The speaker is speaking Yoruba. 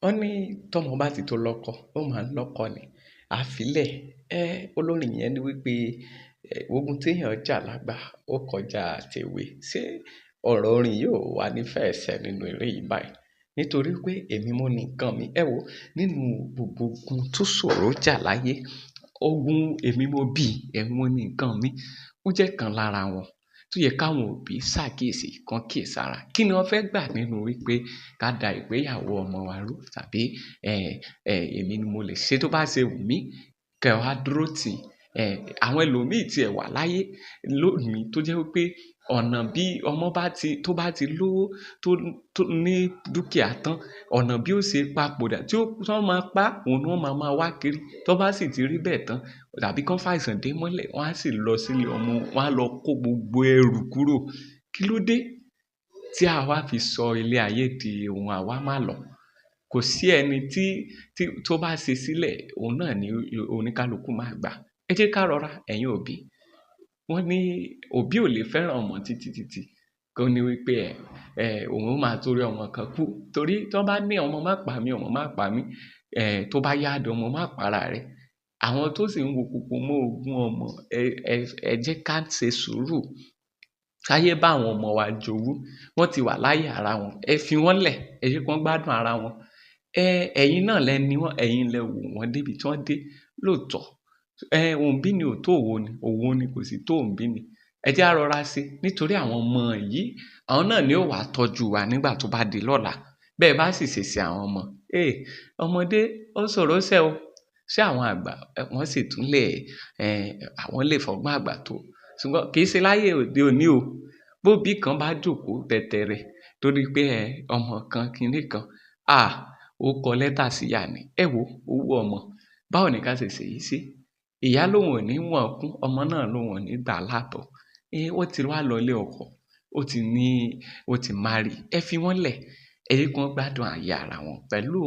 Wọ́n ní tọ́mọ bá ti tó lọ́kọ, ó máa ń lọ́kọ ni. Àfilẹ̀, olórin yẹn ní wípé ogun téèyàn jà lágbà ó kọjá tèwe. Ṣé ọ̀rọ̀ orin yóò wà ní fẹ̀ẹ̀sẹ̀ nínú eré yìí báyìí? Nítorí pé èmi mo ní nǹkan mi. Ẹ wo nínú gbogbo ogun tó ṣòro jà láyé, ogun èmi mo bí, èmi mo ní nǹkan mi. Ó jẹ́ kan lára wọn tó yẹ káwọn òbí ṣàkíyèsí kan kíyèsára. Kí ni wọ́n fẹ́ gbà nínú wípé ká da ìgbéyàwó ọmọ wa rú tàbí èmi ni mo lè ṣe tó bá ṣe wù mí kẹ wá dúró tì. Àwọn ẹlòmíì tí ẹ wà láyé lónìí tó jẹ́ wípé ọ̀nà bí ọmọ tó bá ti lówó tó ní dúkìá tán, ọ̀nà bí ó ṣe papòdà tí wọ́n máa pa òun ni wọ́n máa wá kiri. Tó bá sì ti rí bẹ́ẹ̀ tán tàbí kán fàìsàn dé mọ́lẹ̀, wọ́n á sì lọ sílé ọmọ, wọ́n á lọ kó gbogbo ẹrù kúrò. Kí ló dé tí a wá fi sọ ilé ayé di ohun àwa má lọ? Kò sí ẹni tó bá ṣe sílẹ̀, òun náà ni oníkálukú máa gbà. Ẹ jẹ́ ká rọra, ẹ̀yin òbí. Wọ́n ní òbí ò lè fẹ́ràn ọmọ títí kó ní wípé òun máa torí ọmọ kan kú. Torí tí wọ́n bá ní ọmọ má pa mí, ọmọ má pa mí, tó bá yá di ọmọ má para rẹ̀. Àwọn tó sì ń wo kókó mọ́ ogún ọmọ, ẹ jẹ́ ká ṣe sùúrù. Káyé bá àwọn ọmọ wa jowú, wọ́n ti wà láyé ara wọn. Ẹ fi wọ́n lẹ̀, ẹ jẹ́ kí wọ́n gbádùn ara wọn. Ẹ̀yin náà lẹ ní wọ́n, ẹ̀yin lẹ wò wọ́n débi tí wọ́n dé lóòótọ́. Òǹbí ni ò tó òwò ni, òwò ni kò sì tó òǹbí ni. Ẹ jẹ́ á rọra ṣe nítorí àwọn ọmọ yìí, àwọn náà ni ó wà tọ́jú wa nígbà tó bá di lọ́la. Bẹ́ẹ̀ bá sì ṣèṣe àwọn ọmọ, ọmọdé ó ṣòro ṣẹ́ o. Ṣé àwọn àgbà wọ́n sì tún àwọn lè fọgbọ́n àgbà tó. Ṣùgbọ́n kì í ṣe láyé òde òní o. Bóbí kan bá jókòó tẹ̀tẹ̀rẹ̀ torí pé ọmọ kan kinní kan, ó kọ lẹ́tà sí ìyá ni. Ẹ wo owó ọmọ, báwo ni ká ṣe ṣèyí sí? Ìyá lóhùn ò ní wọ̀n kún, ọmọ náà lóhùn ò ní dà láàbọ̀. Ó ti wá lọ ilé ọkọ, ó ti marry. Ẹ fi wọ́n lẹ̀, ẹ jẹ́ kí wọ́n gbádùn ayé ara wọn pẹ̀lú